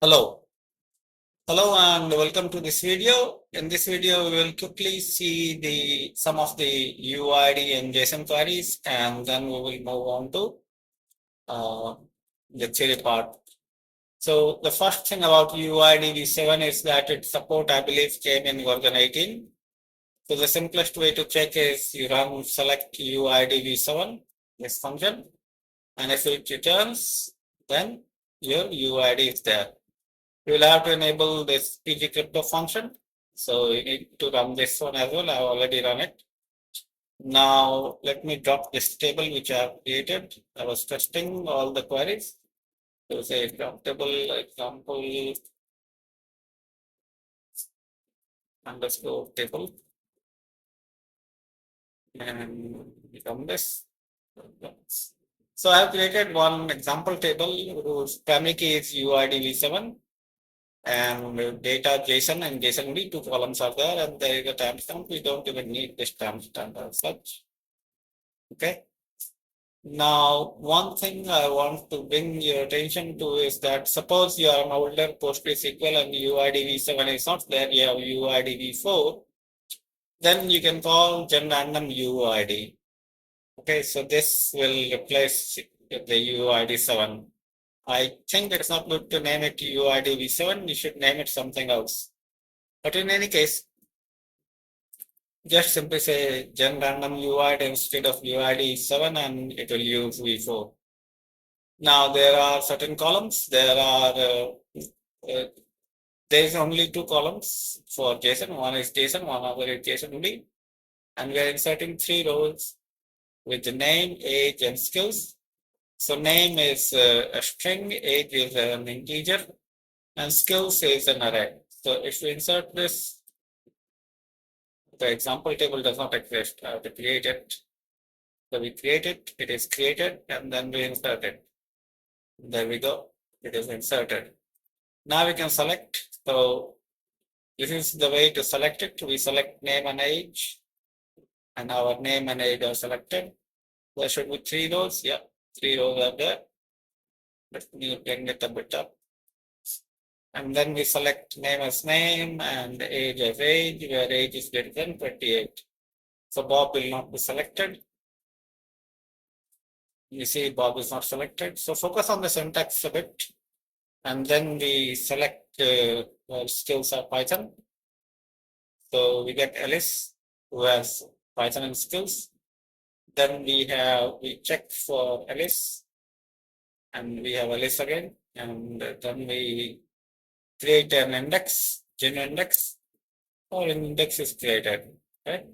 Hello. Hello and welcome to this video. In this video, we will quickly see some of the UUID and JSON queries, and then we will move on to the theory part. So the first thing about UUID v7 is that its support, I believe, came in version 18. So the simplest way to check is you run select UUID v7, this function, and if it returns, then your UUID is there. You will have to enable this PG crypto function. So you need to run this one as well. I have already run it. Now let me drop this table which I have created. I was testing all the queries. So say drop table example underscore table. And become this. So I have created one example table whose primary key is UUID v7. And data JSON and JSONB, two columns are there, and there is a timestamp. We don't even need this timestamp as such. Okay. Now, one thing I want to bring your attention to is that suppose you are an older PostgreSQL and UUID v7 is not there, you have UUID v4, then you can call gen-random UUID. Okay, so this will replace the UUID 7. I think it's not good to name it UUID v7. You should name it something else. But in any case, just simply say gen random UUID instead of UUID 7 and it will use v4. Now there are certain columns. There is only two columns for JSON. One is JSON, one other is JSONB. And we are inserting three rows with the name, age, and skills. So name is a string, age is an integer, and skills is an array. So if we insert this, the example table does not exist. I have to create it. So we create it, it is created, and then we insert it. There we go, it is inserted. Now we can select. So this is the way to select it. We select name and age, and our name and age are selected. There should be three rows. Yeah, three rows are there. Let me bring it a bit up. And then we select name as name and age as age, where age is greater than 28. So Bob will not be selected. You see Bob is not selected. So focus on the syntax a bit. And then we select skills are Python. So we get Alice, who has Python and skills. Then we check for Alice, and we have Alice again, and then we create an index, gen index, or an index is created. Okay.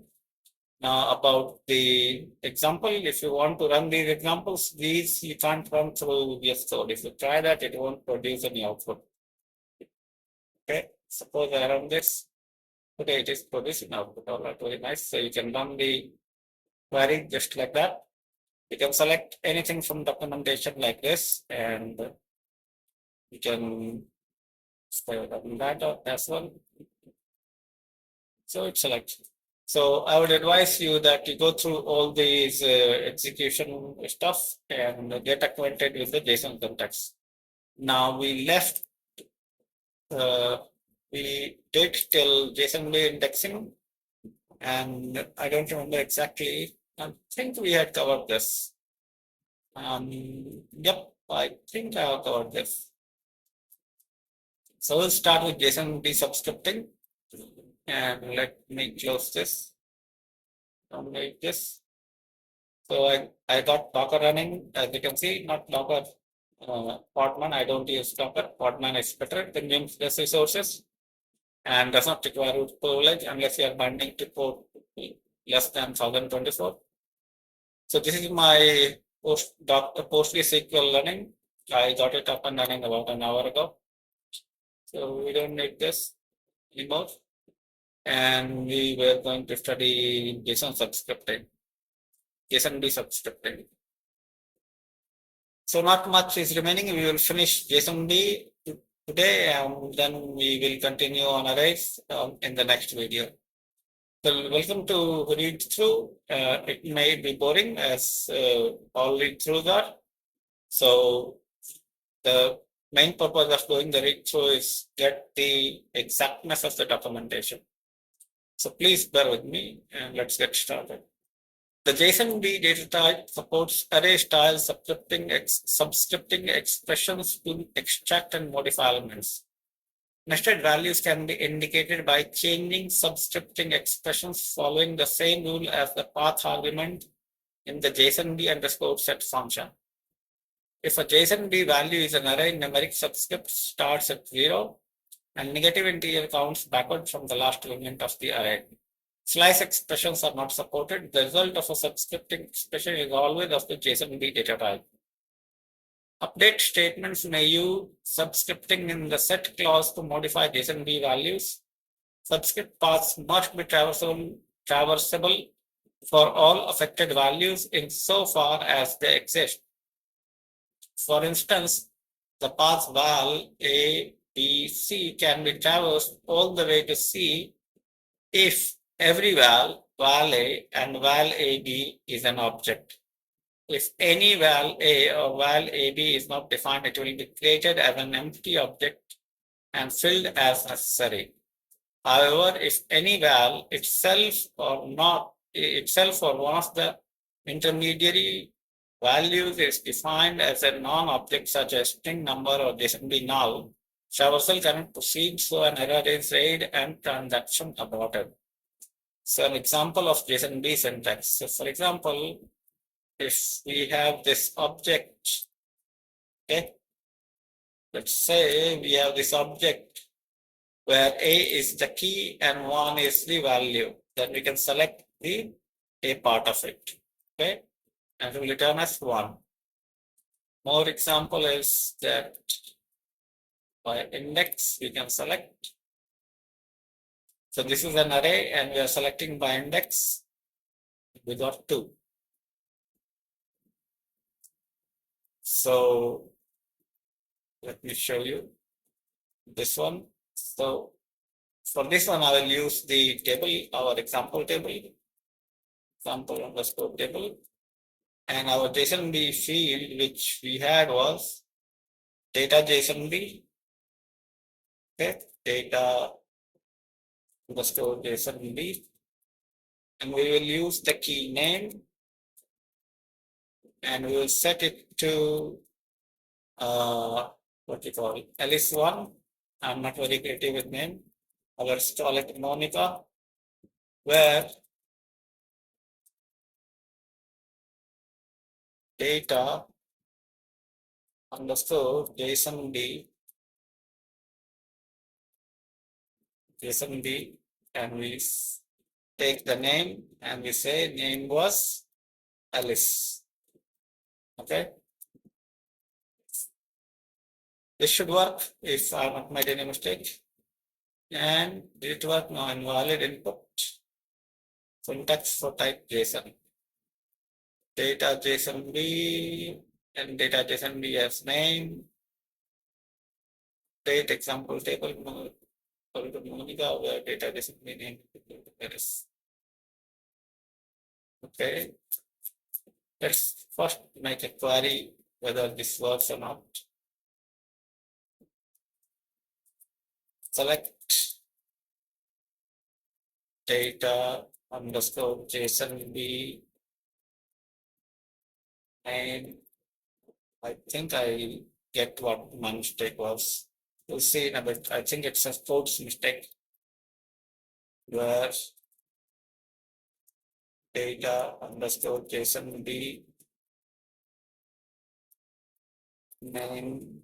Now about the example, if you want to run these examples, these you can't run through VS Code. If you try that, it won't produce any output. Okay. Suppose I run this. Okay, it is producing output. All right, very nice. So you can run the query just like that. You can select anything from documentation like this, and you can run that as well. So it's selected. So I would advise you that you go through all these execution stuff and get acquainted with the JSON syntax. Now we left, we did till JSONB indexing, and I don't remember exactly. I think we had covered this. Yep, I think I have covered this. So we'll start with JSONB subscripting, and let me close this. Make this. So I got Docker running, as you can see, not Docker Podman. I don't use Docker. Podman is better than less resources and does not require root privilege unless you are binding to port less than 1024. So this is my PostgreSQL running. I got it up and running about an hour ago. So we don't need this anymore. And we were going to study JSON subscripting, JSONB subscripting. So not much is remaining. We will finish JSONB today, and then we will continue on arrays in the next video. So welcome to read through. It may be boring as all read throughs are. So the main purpose of doing the read through is get the exactness of the documentation. So please bear with me and let's get started. The JSONB data type supports array style subscripting expressions to extract and modify elements. Nested values can be indicated by changing subscripting expressions following the same rule as the path argument in the JSONB underscore set function. If a JSONB value is an array, numeric subscript starts at 0 and negative integer counts backward from the last element of the array. Slice expressions are not supported. The result of a subscripting expression is always of the JSONB data type. Update statements may use subscripting in the set clause to modify JSONB values. Subscript paths must be traversable for all affected values insofar as they exist. For instance, the path val A, B, C can be traversed all the way to C if every val A and val AB is an object. If any val A or val AB is not defined, it will be created as an empty object and filled as necessary. However, if any val itself or one of the intermediary values is defined as a non-object such as string number or JSONB null, traversal cannot proceed, so an error is raised and transaction aborted. So an example of JSONB syntax. So for example, if we have this object, okay, let's say we have this object where A is the key and 1 is the value, then we can select the A part of it, okay, and it will return as 1. More example is that by index we can select. So this is an array and we are selecting by index. We got 2. So let me show you this one. So for this one, I will use the table, our example table, example underscore table, and our JSONB field which we had was data JSONB, okay, data underscore JSONB, and we will use the key name and we will set it to what you call Alice1. I'm not very creative with name. Let's call it Monica, where data underscore JSONB, and we take the name and we say name was Alice. Okay. This should work if I have not made any mistake. And did it work? No, invalid input. Syntax for type JSON. Data JSONB and data JSONB as name. Date example table Monica where data JSONB name is. Okay. Let's first make a query whether this works or not. Select data underscore JSONB, and I think I get what my mistake was. We'll see in a bit. I think it's a code's mistake where data underscore JSONB name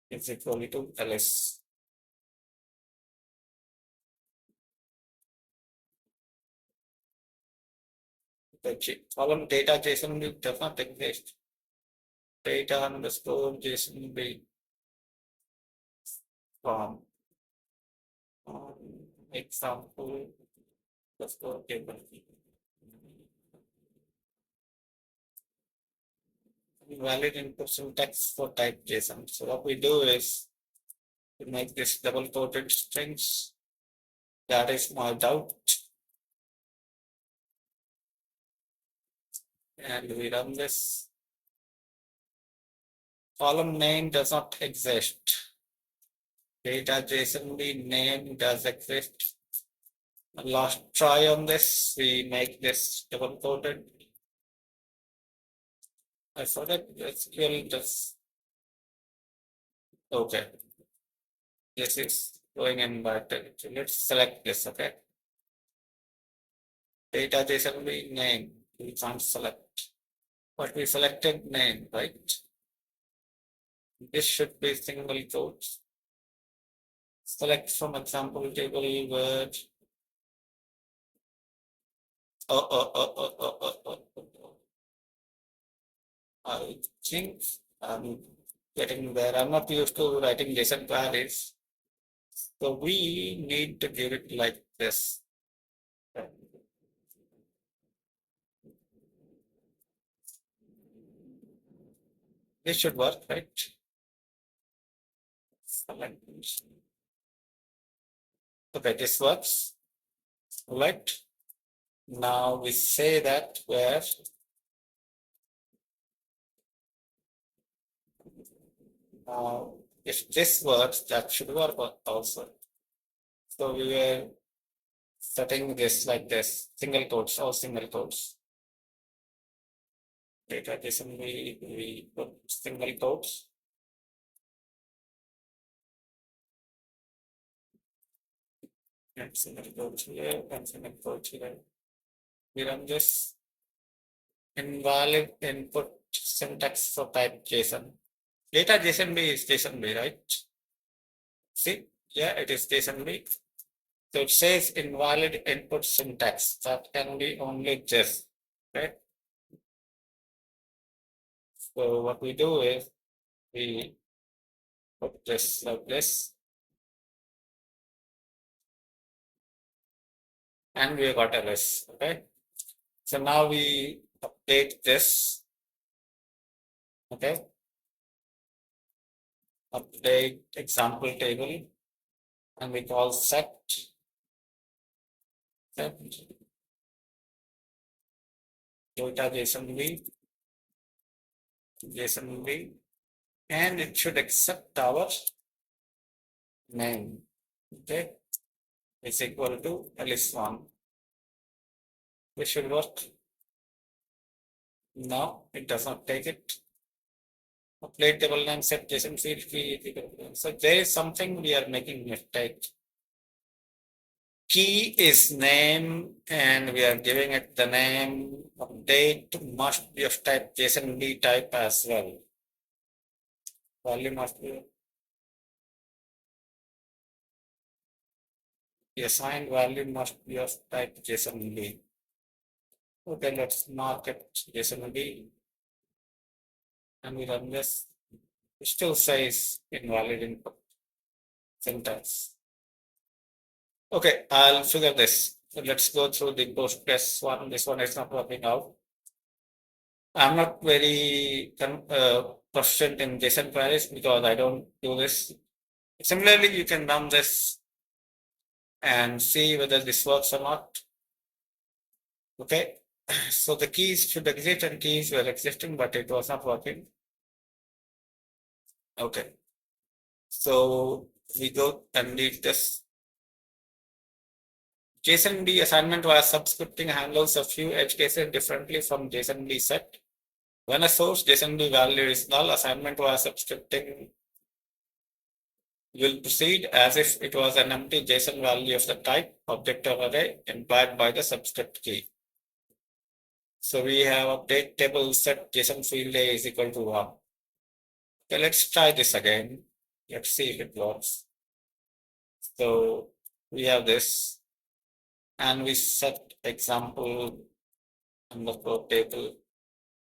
is equal to Alice. The column data JSONB does not exist. Data underscore JSONB from example underscore table. Valid input syntax for type JSON. So what we do is we make this double quoted strings. That is my doubt. And we run this. column name does not exist. Data JSONB name does exist. Last try on this, we make this double quoted. I forgot SQL does. Okay, this is going in by territory. Let's select this. Okay, data JSONB name. We can't select, but we selected name, right? This should be single quotes. Select from example table word. I think I'm getting there. I'm not used to writing JSON queries. So we need to give it like this. This should work, right? Select. Okay, this works. Right. Now we say that where now if this works, that should work also. So we were setting this like this, single quotes, all single quotes. Data JSON we put single quotes. And single quotes here and single quotes here. We run this invalid input syntax for type JSON. Data JSONB is JSONB, right? See, yeah, it is JSONB. So it says invalid input syntax. That can be only this, right? So what we do is we put this like this, and we got a list. Okay. So now we update this. Okay. Update example table, and we call set data JSONB, and it should accept our name. Okay, is equal to list1. This should work. No, it does not take it. Update table name set JSON field key. So there is something we are making mistake. Key is name, and we are giving it the name. Update must be of type JSONB type as well. Value must be the assigned value must be of type JSONB. Okay, let's mark it JSONB, and we run this. It still says invalid input syntax. Okay, I'll figure this. So let's go through the Postgres one. This one is not working out. I'm not very proficient in JSON queries because I don't do this. Similarly, you can run this and see whether this works or not. Okay, so the keys should exist and keys were existing, but it was not working. Okay, so we go and leave this. JSONB assignment via subscripting handles a few edge cases differently from JSONB set. When a source JSONB value is null, assignment via subscripting will proceed as if it was an empty JSON value of the type object or array implied by the subscript key. So we have update table set JSON field A is equal to 1. Okay, let's try this again. Let's see if it works. So we have this, and we set example underscore table,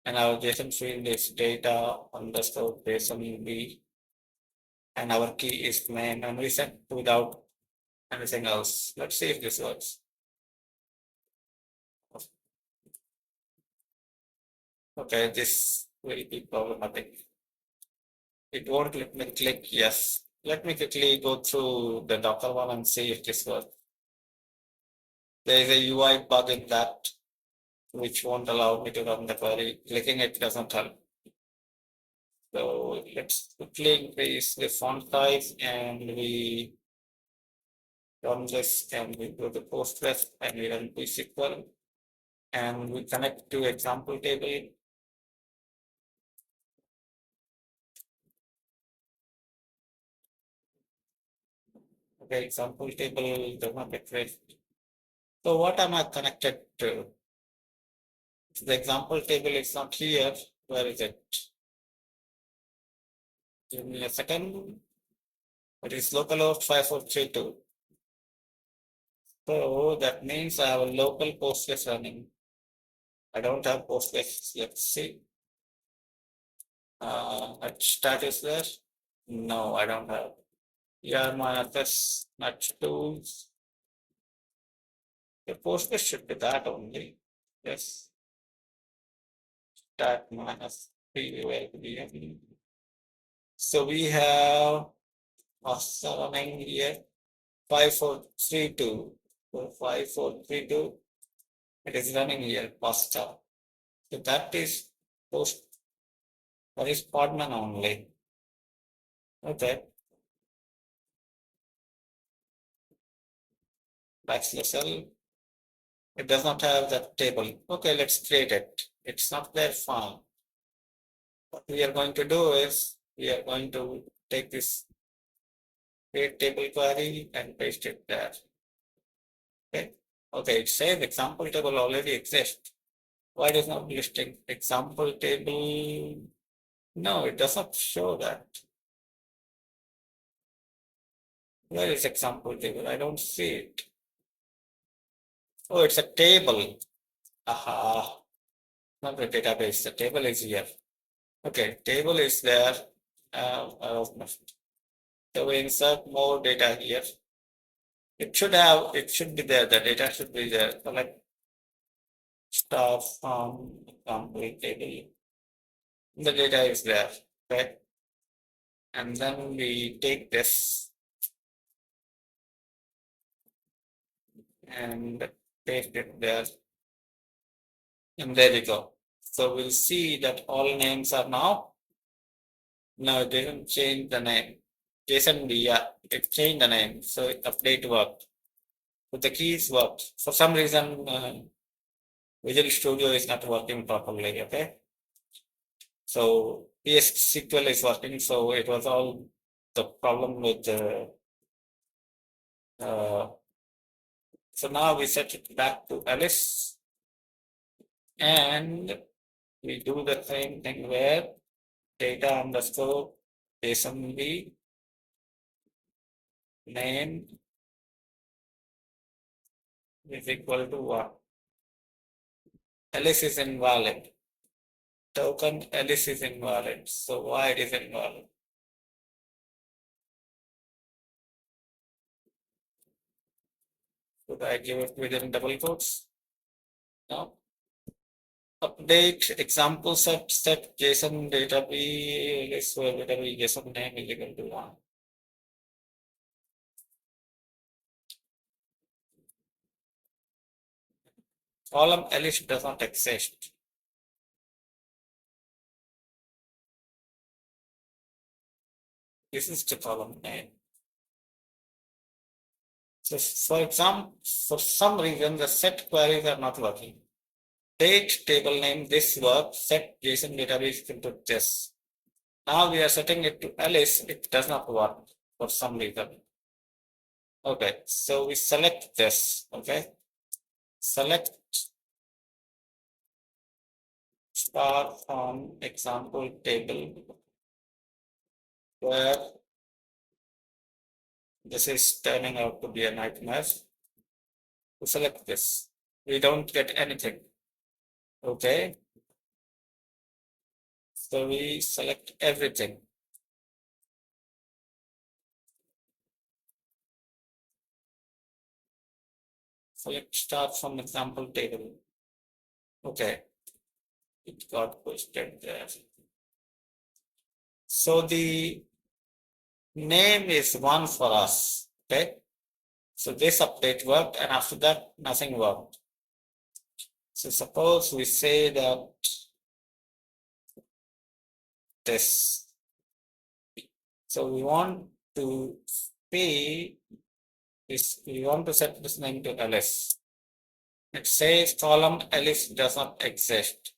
and our JSON field is data underscore JSONB, and our key is name, and we set without anything else. Let's see if this works. Okay, this will be problematic. It won't let me click yes. Let me quickly go through the Docker one and see if this works. There is a UI bug in that which won't allow me to run the query. Clicking it doesn't help. So let's quickly increase the font size and we run this and we go to Postgres and we run PSQL and we connect to example table. Okay, example table does not exist. So what am I connected to? The example table is not here. Where is it? Give me a second. It is localhost 5432. So that means I have a local Postgres running. I don't have Postgres. Let's see. Status there? No, I don't have. Yeah, my address, not tools. The Postgres should be that only. Yes. Stat minus 3 So we have master running here 5432. So 5432. It is running here pasta. So that is post that is Podman only. Okay. Backslash L. It does not have that table. Okay, let's create it. It's not there, fine. What we are going to do is we are going to take this create table query and paste it there. Okay. Okay, it says example table already exists. Why does not listing example table? No, it does not show that. Where is example table? I don't see it. Oh, it's a table. Aha. Not the database. The table is here. Okay, table is there. So we insert more data here. It should be there. The data should be there. Select star from complete table. The data is there. Okay. And then we take this and paste it there. And there we go. So we'll see that all names are now. No, it didn't change the name. JSONB, yeah, it changed the name. So update worked. But the keys worked. For some reason, Visual Studio is not working properly. Okay. So PSQL is working. So it was all the problem with the. So now we set it back to Alice. And we do the same thing where data underscore JSONB name is equal to what? Alice is invalid. Token Alice is invalid. So why it is invalid? Should I give it within double quotes? No. Update example set JSON data b list where data b JSON name is equal to 1. Column Alice does not exist. This is the column name. So for example, for some reason the set queries are not working. Date table name this works, set JSON database into this. Now we are setting it to Alice, it does not work for some reason. Okay, so we select this, okay? Select star from example table where this is turning out to be a nightmare. We select this. We don't get anything. Okay. So we select everything. Select start from example table. Okay. It got posted there. So the name is one for us. Okay. So this update worked, and after that, nothing worked. So suppose we say that this. So we want to pay this, we want to set this name to ls. It says column ls does not exist.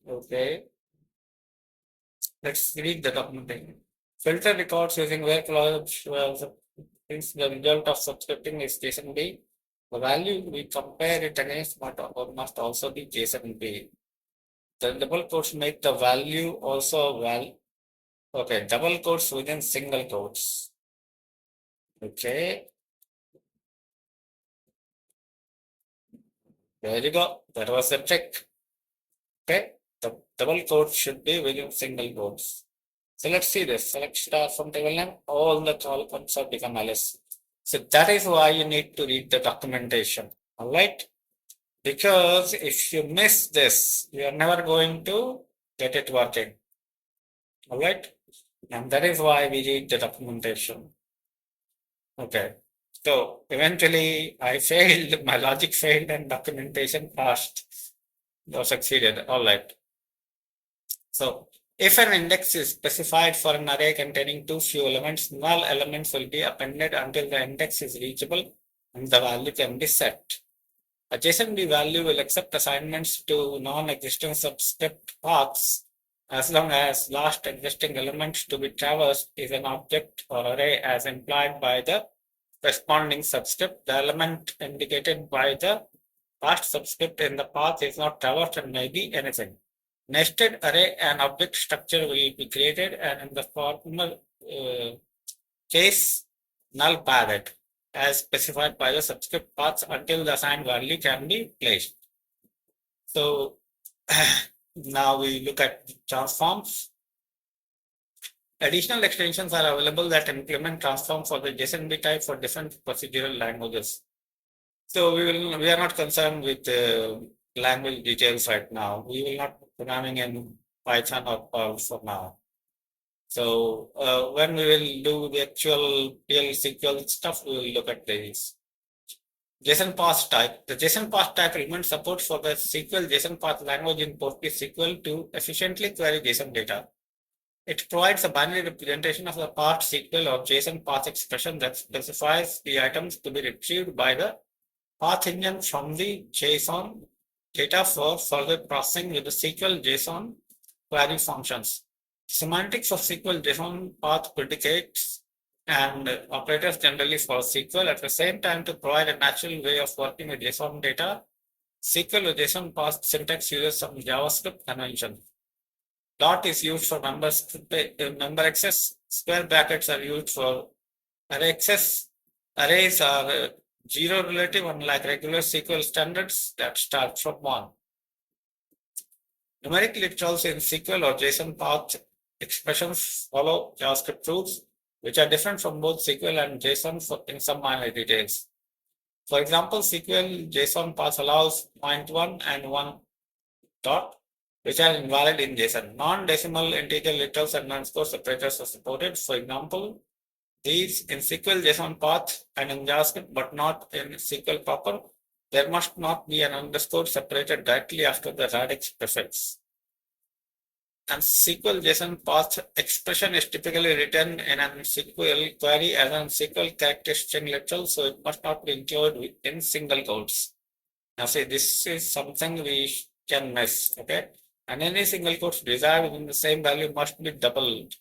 Okay, let's read the documentation. Filter records using where clause since the result of subscripting is JSONB. The value we compare it against must also be JSONB. The double quotes make the value also okay, double quotes within single quotes. Okay, there you go. That was the trick. Okay, the double quotes should be within single quotes. So let's see this. Select star from table name. All the columns have become ls. So that is why you need to read the documentation. All right. Because if you miss this, you are never going to get it working. All right. And that is why we read the documentation. Okay. So eventually I failed, my logic failed and documentation passed or succeeded. All right. So if an index is specified for an array containing too few elements, null elements will be appended until the index is reachable and the value can be set. A JSONB value will accept assignments to non-existing subscript paths as long as last existing element to be traversed is an object or array as implied by the corresponding subscript. The element indicated by the last subscript in the path is not traversed and may be anything. Nested array and object structure will be created and in the former case null padded as specified by the subscript paths until the assigned value can be placed. So now we look at transforms. Additional extensions are available that implement transforms for the JSONB type for different procedural languages. So we are not concerned with language details right now. We will not be programming in Python or Perl for now. So when we will do the actual real SQL stuff, we will look at these. JSON path type. The JSON path type remains support for the SQL JSON path language in PostgreSQL to efficiently query JSON data. It provides a binary representation of the path SQL or JSON path expression that specifies the items to be retrieved by the path engine from the JSON data for further processing with the SQL JSON query functions. Semantics of SQL JSON path predicates and operators generally for SQL at the same time to provide a natural way of working with JSON data. SQL with JSON path syntax uses some JavaScript convention. Dot is used for number access. Square brackets are used for array access. Arrays are zero relative, unlike regular SQL standards that start from 1. Numeric literals in SQL or JSON path expressions follow JavaScript rules, which are different from both SQL and JSON in some minor details. For example, SQL JSON path allows 0.1 and 1 dot, which are invalid in JSON. Non-decimal integer literals and underscore separators are supported. For example, these in SQL JSON path and in JavaScript, but not in SQL proper, there must not be an underscore separated directly after the radix prefix. And SQL JSON path expression is typically written in a SQL query as a SQL character string literal, so it must not be included in single quotes. Now, see, this is something we can miss, okay? And any single quotes desired within the same value must be doubled.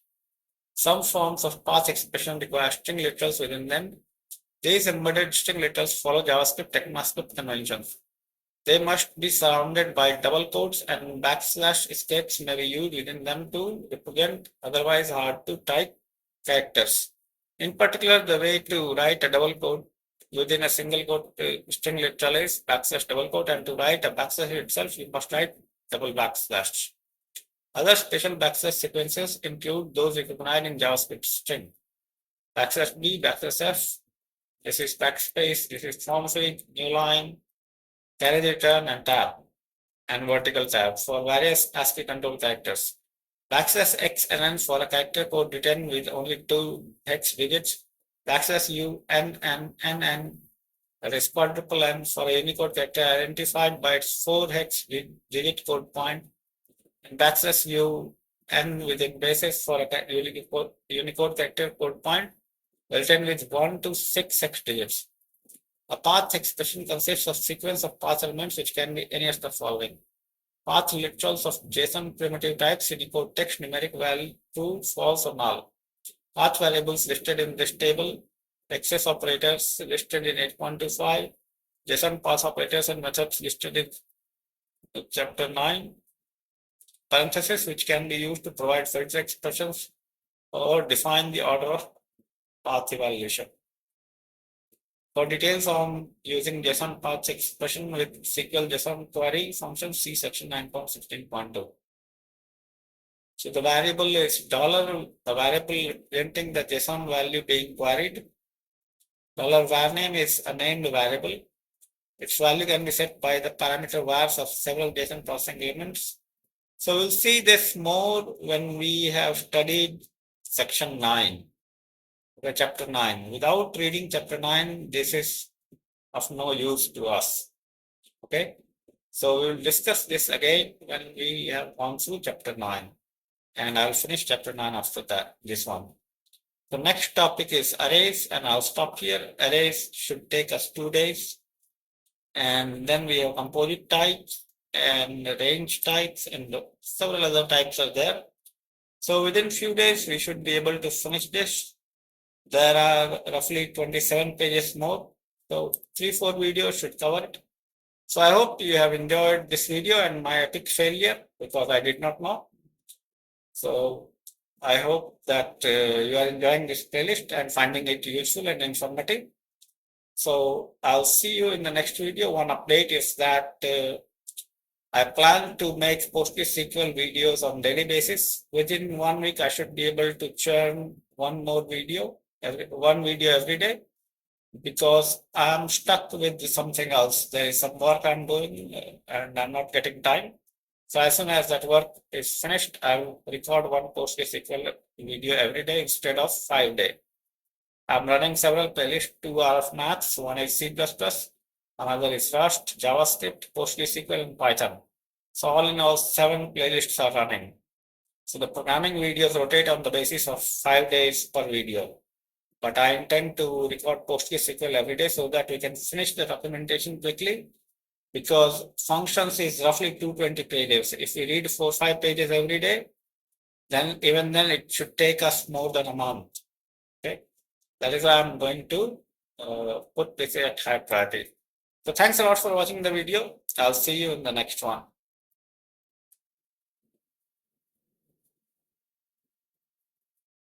Some forms of path expression require string literals within them. These embedded string literals follow JavaScript ECMAScript conventions. They must be surrounded by double quotes and backslash escapes may be used within them to represent otherwise hard to type characters. In particular, the way to write a double quote within a single quote string literal is backslash double quote, and to write a backslash itself, you must write double backslash. Other special backslash sequences include those recognized in JavaScript string. Backslash B, backslash F, this is backspace, this is form field, new line, carriage return, and tab, and vertical tab for various ASCII control characters. \xnn for a character code written with only 2 hex digits, \UNNNN that is quadruple N for a Unicode character identified by its 4 hex digit code point, and \UN within braces for a Unicode character code point written with 1 to 6 hex digits. A path expression consists of sequence of path elements which can be any of the following: path literals of JSON primitive types Unicode text, numeric value, true, false, or null. Path variables listed in this table, access operators listed in 8.25, JSON path operators and methods listed in chapter 9, parentheses which can be used to provide filter expressions or define the order of path evaluation. For details on using JSON path expression with SQL JSON query function, see section 9.16.2. So the variable is $, the variable representing the JSON value being queried. $varname is a named variable. Its value can be set by the parameter vars of several JSON processing elements. So we'll see this more when we have studied section 9, chapter 9. Without reading chapter 9, this is of no use to us. Okay, so we'll discuss this again when we have gone through chapter 9, and I'll finish chapter 9 after that, this one. The next topic is arrays, and I'll stop here. Arrays should take us 2 days, and then we have composite types and range types, and several other types are there. So within few days, we should be able to finish this. There are roughly 27 pages more. So 3-4 videos should cover it. So I hope you have enjoyed this video and my epic failure because I did not know. So I hope that you are enjoying this playlist and finding it useful and informative. So I'll see you in the next video. One update is that I plan to make PostgreSQL videos on daily basis. Within 1 week, I should be able to churn one video every day, because I'm stuck with something else. There is some work I'm doing and I'm not getting time. So as soon as that work is finished, I'll record one PostgreSQL video every day instead of 5 days. I'm running several playlists. 2 are of maths, one is C++, another is Rust, JavaScript, PostgreSQL, and Python. So all in all, 7 playlists are running. So the programming videos rotate on the basis of 5 days per video. But I intend to record PostgreSQL every day so that we can finish the documentation quickly, because functions is roughly 220 pages. If we read 4-5 pages every day, then even then it should take us more than a month. Okay, that is why I'm going to put this at high priority. So thanks a lot for watching the video. I'll see you in the next one.